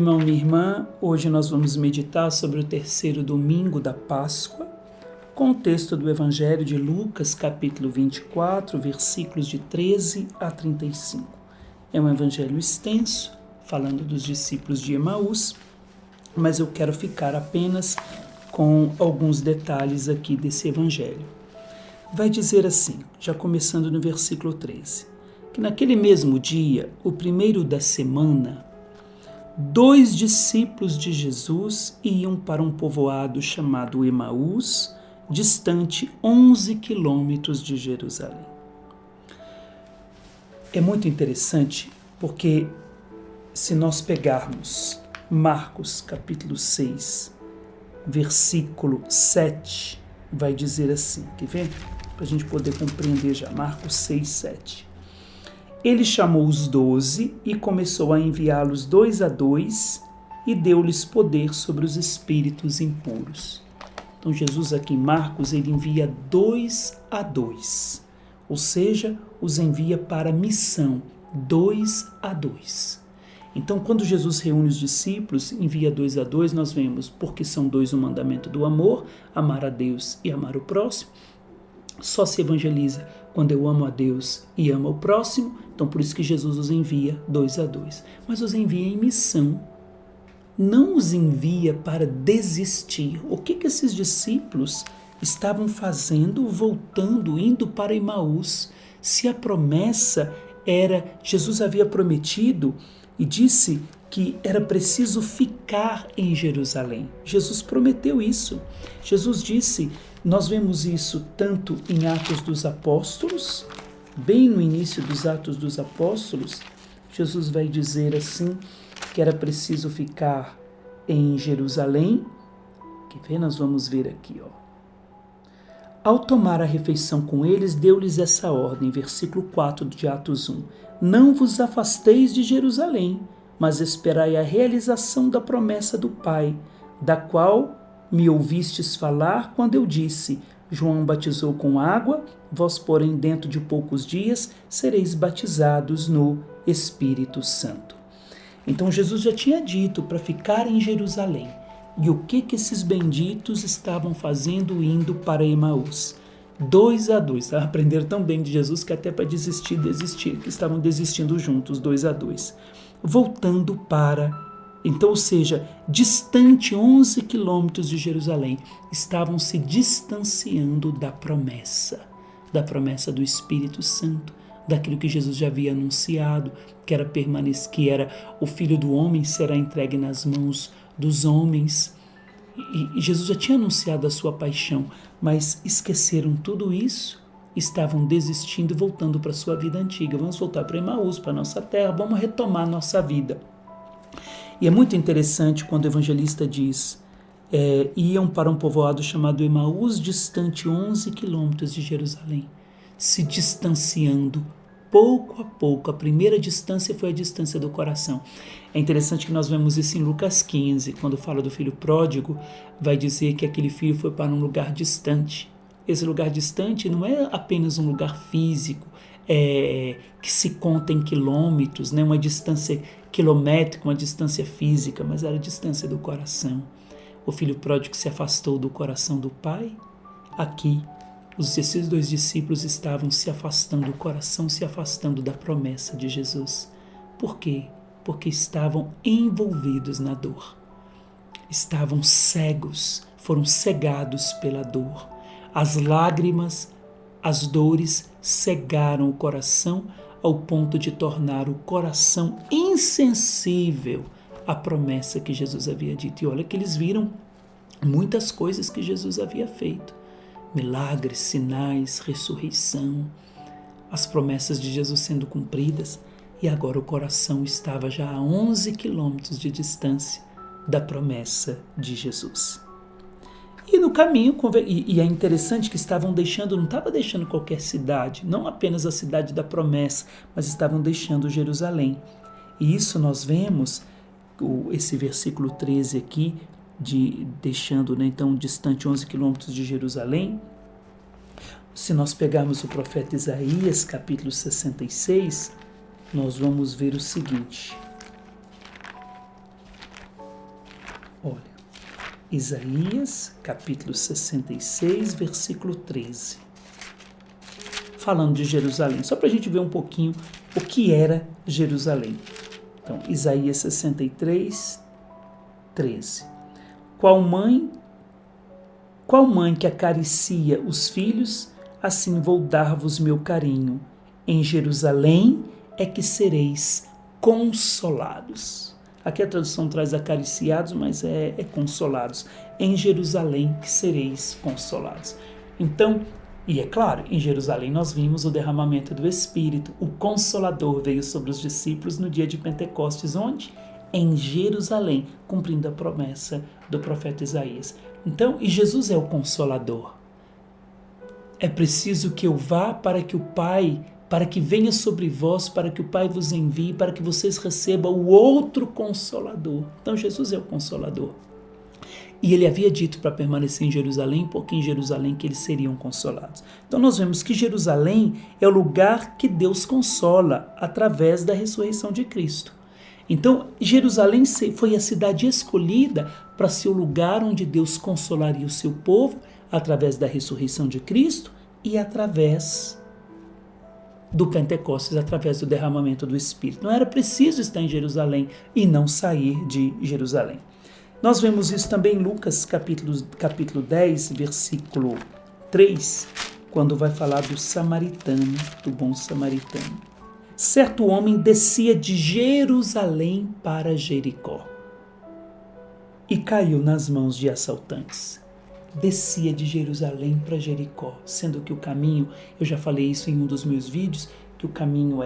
irmão, minha irmã, hoje nós vamos meditar sobre o terceiro domingo da Páscoa, com o texto do Evangelho de Lucas, capítulo 24, versículos de 13 a 35. É um evangelho extenso, falando dos discípulos de Emaús, mas eu quero ficar apenas com alguns detalhes aqui desse evangelho. Vai dizer assim, já começando no versículo 13, que naquele mesmo dia, o primeiro da semana, 2 discípulos de Jesus iam para um povoado chamado Emaús, distante 11 quilômetros de Jerusalém. É muito interessante porque se nós pegarmos Marcos capítulo 6, versículo 7, vai dizer assim, quer ver? Para a gente poder compreender já, Marcos 6, 7. Ele chamou os 12 e começou a enviá-los 2 a 2 e deu-lhes poder sobre os espíritos impuros. Então Jesus aqui em Marcos, ele envia 2 a 2, ou seja, os envia para a missão, 2 a 2. Então quando Jesus reúne os discípulos, envia 2 a 2, nós vemos, porque são 2 o mandamento do amor, amar a Deus e amar o próximo. Só se evangeliza quando eu amo a Deus e amo o próximo, então por isso que Jesus os envia 2 a 2. Mas os envia em missão, não os envia para desistir. O que esses discípulos estavam fazendo, voltando, indo para Emaús, se a promessa era, Jesus havia prometido e disse que era preciso ficar em Jerusalém. Jesus prometeu isso. Jesus disse, nós vemos isso tanto em Atos dos Apóstolos, bem no início dos Atos dos Apóstolos, Jesus vai dizer assim, que era preciso ficar em Jerusalém. Quer ver? Nós vamos ver aqui, ó. Ao tomar a refeição com eles, deu-lhes essa ordem, versículo 4 de Atos 1. Não vos afasteis de Jerusalém, mas esperai a realização da promessa do Pai, da qual me ouvistes falar quando eu disse, João batizou com água, vós, porém, dentro de poucos dias, sereis batizados no Espírito Santo. Então Jesus já tinha dito para ficar em Jerusalém. E o que esses benditos estavam fazendo indo para Emaús? 2 a 2. Aprenderam tão bem de Jesus que até para desistir, que estavam desistindo juntos, 2 a 2. Voltando para, então, ou seja, distante 11 quilômetros de Jerusalém, estavam se distanciando da promessa do Espírito Santo, daquilo que Jesus já havia anunciado, que era o Filho do Homem será entregue nas mãos dos homens. E Jesus já tinha anunciado a sua paixão, mas esqueceram tudo isso, estavam desistindo e voltando para a sua vida antiga. Vamos voltar para Emaús, para a nossa terra, vamos retomar a nossa vida. E é muito interessante quando o evangelista diz, iam para um povoado chamado Emaús, distante 11 quilômetros de Jerusalém, se distanciando pouco a pouco. A primeira distância foi a distância do coração. É interessante que nós vemos isso em Lucas 15, quando fala do filho pródigo, vai dizer que aquele filho foi para um lugar distante. Esse lugar distante não é apenas um lugar físico, que se conta em quilômetros, né? Uma distância quilométrica, uma distância física, mas era a distância do coração. O filho pródigo se afastou do coração do pai. Aqui, esses 2 discípulos estavam se afastando do coração, se afastando da promessa de Jesus. Por quê? Porque estavam envolvidos na dor. Estavam cegos, foram cegados pela dor. As lágrimas, as dores cegaram o coração ao ponto de tornar o coração insensível à promessa que Jesus havia dito. E olha que eles viram muitas coisas que Jesus havia feito. Milagres, sinais, ressurreição, as promessas de Jesus sendo cumpridas, e agora o coração estava já a 11 quilômetros de distância da promessa de Jesus. E no caminho, e é interessante que não estava deixando qualquer cidade, não apenas a cidade da promessa, mas estavam deixando Jerusalém. E isso nós vemos, esse versículo 13 aqui, deixando, né, então, distante 11 quilômetros de Jerusalém. Se nós pegarmos o profeta Isaías, capítulo 66, nós vamos ver o seguinte. Isaías, capítulo 66, versículo 13. Falando de Jerusalém, só para a gente ver um pouquinho o que era Jerusalém. Então, Isaías 63, 13. Qual mãe que acaricia os filhos, assim vou dar-vos meu carinho. Em Jerusalém é que sereis consolados. Aqui a tradução traz acariciados, mas é consolados. Em Jerusalém que sereis consolados. Então, e é claro, em Jerusalém nós vimos o derramamento do Espírito. O Consolador veio sobre os discípulos no dia de Pentecostes, onde? Em Jerusalém, cumprindo a promessa do profeta Isaías. Então, e Jesus é o Consolador. É preciso que eu vá para que venha sobre vós, para que o Pai vos envie, para que vocês recebam o outro Consolador. Então, Jesus é o Consolador. E ele havia dito para permanecer em Jerusalém, porque em Jerusalém que eles seriam consolados. Então nós vemos que Jerusalém é o lugar que Deus consola através da ressurreição de Cristo. Então Jerusalém foi a cidade escolhida para ser o lugar onde Deus consolaria o seu povo através da ressurreição de Cristo e através do Pentecostes, através do derramamento do Espírito. Não era preciso estar em Jerusalém e não sair de Jerusalém. Nós vemos isso também em Lucas capítulo 10, versículo 3, quando vai falar do samaritano, do bom samaritano. Certo homem descia de Jerusalém para Jericó e caiu nas mãos de assaltantes. Descia de Jerusalém para Jericó, sendo que o caminho, eu já falei isso em um dos meus vídeos, que o caminho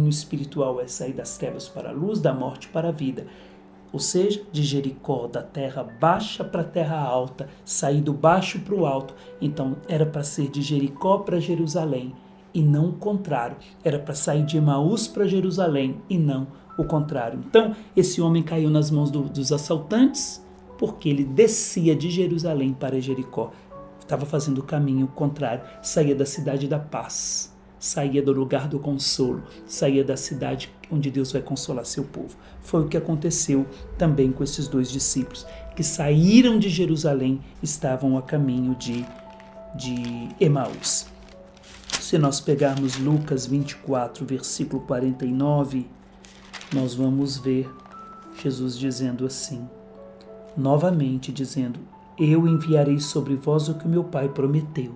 espiritual é sair das trevas para a luz, da morte para a vida. Ou seja, de Jericó, da terra baixa para a terra alta, sair do baixo para o alto. Então, era para ser de Jericó para Jerusalém, e não o contrário. Era para sair de Emaús para Jerusalém, e não o contrário. Então, esse homem caiu nas mãos dos assaltantes, porque ele descia de Jerusalém para Jericó. Estava fazendo o caminho contrário, saía da cidade da paz, saía do lugar do consolo, saía da cidade onde Deus vai consolar seu povo. Foi o que aconteceu também com esses dois discípulos, que saíram de Jerusalém, estavam a caminho de Emaús. Se nós pegarmos Lucas 24, versículo 49, nós vamos ver Jesus dizendo assim, novamente dizendo, eu enviarei sobre vós o que meu Pai prometeu,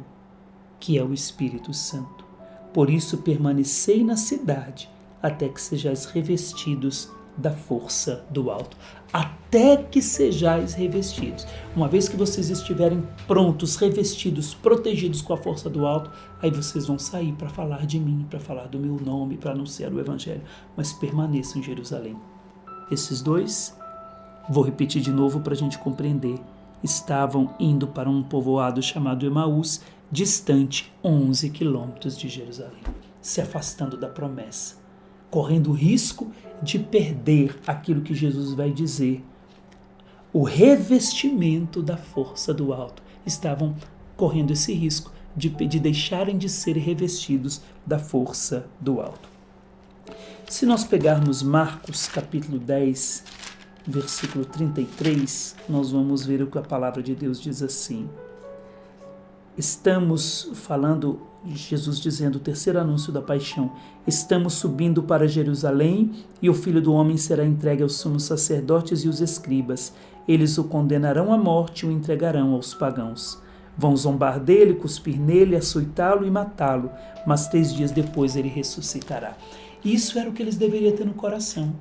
que é o Espírito Santo. Por isso permanecei na cidade, até que sejais revestidos da força do alto. Até que sejais revestidos. Uma vez que vocês estiverem prontos, revestidos, protegidos com a força do alto, aí vocês vão sair para falar de mim, para falar do meu nome, para anunciar o Evangelho. Mas permaneçam em Jerusalém. Esses dois, vou repetir de novo para a gente compreender, estavam indo para um povoado chamado Emaús, distante 11 quilômetros de Jerusalém, se afastando da promessa, correndo o risco de perder aquilo que Jesus vai dizer, o revestimento da força do alto. Estavam correndo esse risco de deixarem de ser revestidos da força do alto. Se nós pegarmos Marcos capítulo 10, versículo 33, nós vamos ver o que a palavra de Deus diz assim. Estamos falando, Jesus dizendo, o terceiro anúncio da paixão. Estamos subindo para Jerusalém e o Filho do Homem será entregue aos sumos sacerdotes e os escribas. Eles o condenarão à morte e o entregarão aos pagãos. Vão zombar dele, cuspir nele, açoitá-lo e matá-lo, mas 3 dias depois ele ressuscitará. Isso era o que eles deveriam ter no coração.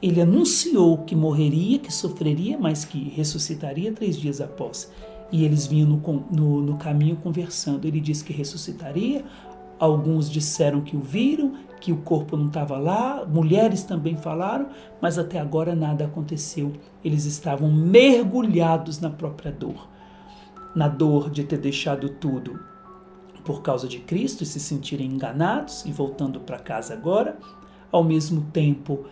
Ele anunciou que morreria, que sofreria, mas que ressuscitaria 3 dias após. E eles vinham no caminho conversando. Ele disse que ressuscitaria, alguns disseram que o viram, que o corpo não estava lá, mulheres também falaram, mas até agora nada aconteceu. Eles estavam mergulhados na própria dor. Na dor de ter deixado tudo por causa de Cristo e se sentirem enganados e voltando para casa agora. Ao mesmo tempo,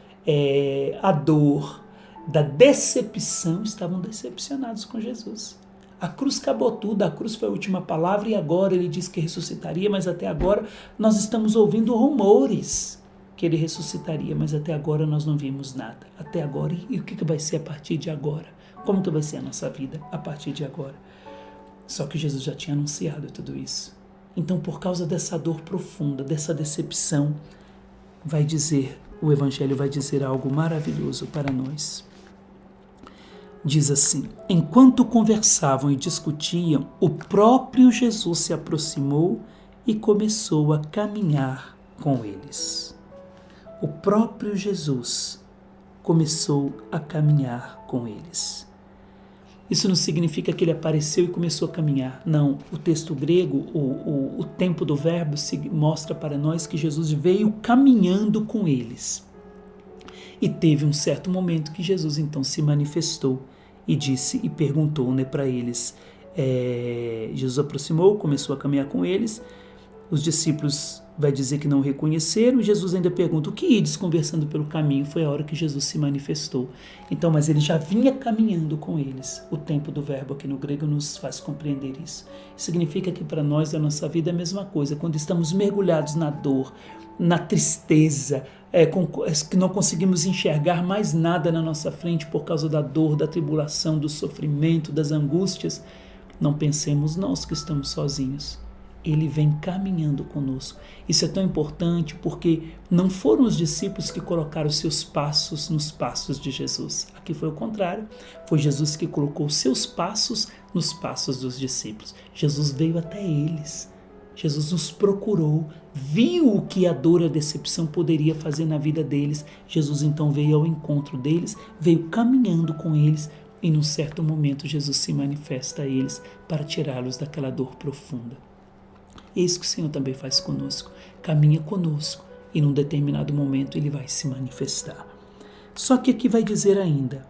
a dor da decepção, estavam decepcionados com Jesus. A cruz acabou tudo, a cruz foi a última palavra e agora ele diz que ressuscitaria, mas até agora nós estamos ouvindo rumores que ele ressuscitaria, mas até agora nós não vimos nada. Até agora, e o que vai ser a partir de agora? Como que vai ser a nossa vida a partir de agora? Só que Jesus já tinha anunciado tudo isso. Então, por causa dessa dor profunda, dessa decepção, o Evangelho vai dizer algo maravilhoso para nós. Diz assim: enquanto conversavam e discutiam, o próprio Jesus se aproximou e começou a caminhar com eles. O próprio Jesus começou a caminhar com eles. Isso não significa que ele apareceu e começou a caminhar. Não, o texto grego, o tempo do verbo mostra para nós que Jesus veio caminhando com eles. E teve um certo momento que Jesus então se manifestou e disse e perguntou, para eles. Jesus aproximou, começou a caminhar com eles. Os discípulos vai dizer que não reconheceram. Jesus ainda pergunta: o que ides conversando pelo caminho? Foi a hora que Jesus se manifestou. Então, mas ele já vinha caminhando com eles. O tempo do verbo aqui no grego nos faz compreender isso. Significa que para nós, a nossa vida é a mesma coisa. Quando estamos mergulhados na dor, na tristeza, que não conseguimos enxergar mais nada na nossa frente por causa da dor, da tribulação, do sofrimento, das angústias, não pensemos nós que estamos sozinhos. Ele vem caminhando conosco. Isso é tão importante porque não foram os discípulos que colocaram seus passos nos passos de Jesus. Aqui foi o contrário. Foi Jesus que colocou seus passos nos passos dos discípulos. Jesus veio até eles. Jesus nos procurou, viu o que a dor e a decepção poderia fazer na vida deles. Jesus então veio ao encontro deles, veio caminhando com eles e num certo momento Jesus se manifesta a eles para tirá-los daquela dor profunda. É isso que o Senhor também faz conosco, caminha conosco e num determinado momento Ele vai se manifestar. Só que aqui vai dizer ainda,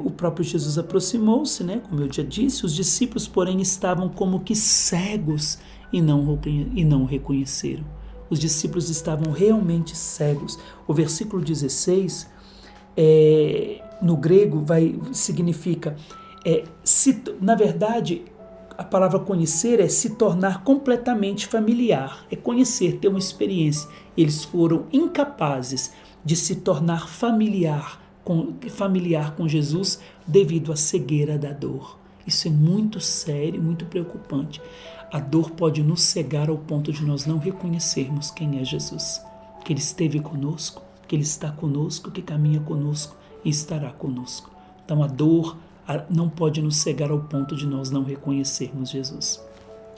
o próprio Jesus aproximou-se, como eu já disse, os discípulos porém estavam como que cegos e não reconheceram. Os discípulos estavam realmente cegos. O versículo 16, no grego, significa, na verdade, a palavra conhecer é se tornar completamente familiar, é conhecer, ter uma experiência. Eles foram incapazes de se tornar familiar com Jesus devido à cegueira da dor. Isso é muito sério, muito preocupante. A dor pode nos cegar ao ponto de nós não reconhecermos quem é Jesus, que Ele esteve conosco, que Ele está conosco, que caminha conosco e estará conosco. Então a dor não pode nos cegar ao ponto de nós não reconhecermos Jesus.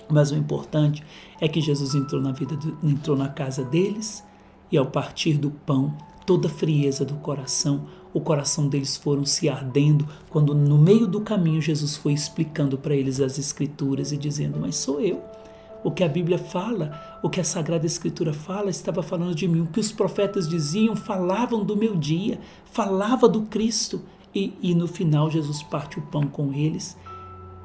Mas o importante é que Jesus entrou na casa deles e ao partir do pão, toda a frieza do coração, o coração deles foram se ardendo quando no meio do caminho Jesus foi explicando para eles as Escrituras e dizendo: mas sou eu. O que a Bíblia fala, o que a Sagrada Escritura fala, estava falando de mim. O que os profetas diziam, falavam do meu dia, falava do Cristo. E no final Jesus parte o pão com eles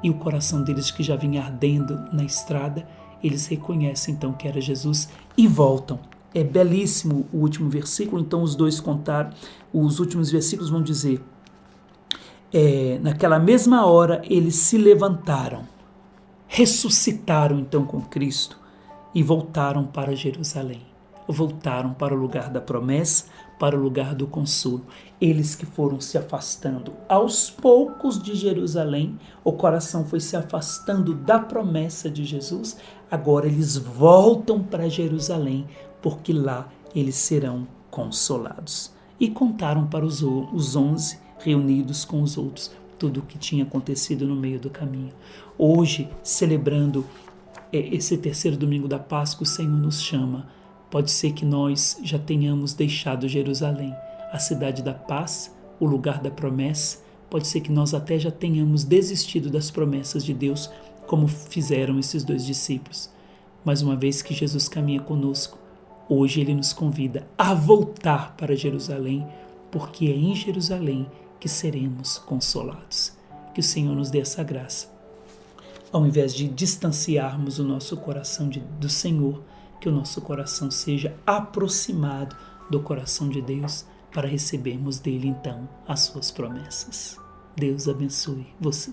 e o coração deles que já vinha ardendo na estrada, eles reconhecem então que era Jesus e voltam. É belíssimo o último versículo, então os dois contaram, os últimos versículos vão dizer, naquela mesma hora eles se levantaram, ressuscitaram então com Cristo e voltaram para Jerusalém. Voltaram para o lugar da promessa, para o lugar do consolo. Eles que foram se afastando aos poucos de Jerusalém, o coração foi se afastando da promessa de Jesus, agora eles voltam para Jerusalém, porque lá eles serão consolados. E contaram para os 11 reunidos com os outros tudo o que tinha acontecido no meio do caminho. Hoje, celebrando esse terceiro domingo da Páscoa, o Senhor nos chama. Pode ser que nós já tenhamos deixado Jerusalém, a cidade da paz, o lugar da promessa. Pode ser que nós até já tenhamos desistido das promessas de Deus, como fizeram esses dois discípulos. Mas uma vez que Jesus caminha conosco, hoje Ele nos convida a voltar para Jerusalém, porque é em Jerusalém que seremos consolados. Que o Senhor nos dê essa graça. Ao invés de distanciarmos o nosso coração do Senhor, que o nosso coração seja aproximado do coração de Deus para recebermos dele, então, as suas promessas. Deus abençoe você.